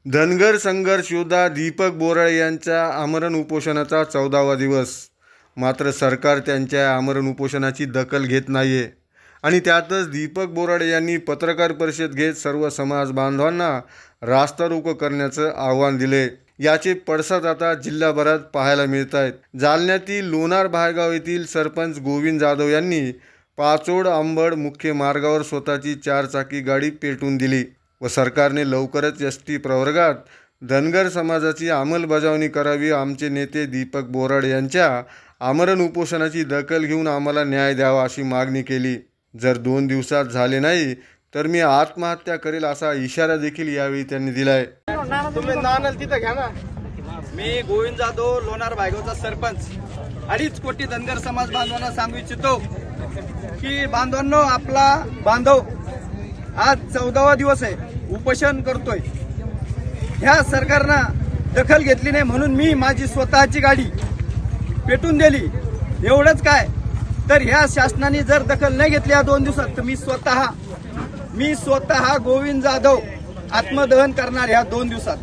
धनगर संघर्ष योद्धा दीपक बोराळे यांच्या आमरण उपोषणाचा 14वा दिवस. मात्र सरकार त्यांच्या आमरण उपोषणाची दखल घेत नाहीये आणि त्यातच दीपक बोराळे यांनी पत्रकार परिषद घेत सर्व समाज बांधवांना रास्ता रोको करण्याचं आव्हान दिले. याचे पडसाद आता जिल्हाभरात पाहायला मिळत आहेत. जालन्यातील लोणार भायगाव येथील सरपंच गोविंद जाधव यांनी पाचोड अंबड मुख्य मार्गावर स्वतःची 4 चाकी गाडी पेटवून दिली व सरकारने लवकरच एसटी प्रवर्गात धनगर समाजाची अंमलबजावणी करावी. आमचे नेते दीपक बोराळे यांच्या आमरण उपोषणाची दखल घेऊन आम्हाला न्याय द्यावा अशी मागणी केली. जर 2 दिवसात झाले नाही तर मी आत्महत्या करेल असा इशारा देखील यावेळी त्यांनी दिलाय. मी गोविंद जाधव लोणार भायगावचा सरपंच 2.5 कोटी धनगर समाज बांधवांना सांगू इच्छितो की बांधवांनो, आपला बांधव आज 14वा दिवस आहे, उपोषण करतोय. ह्या सरकारनं दखल घेतली नाही म्हणून मी माझी स्वतःची गाडी पेटून दिली. एवढंच काय, तर ह्या शासनाने जर दखल नाही घेतली या 2 दिवसात तर मी स्वतः गोविंद जाधव आत्मदहन करणार ह्या 2 दिवसात.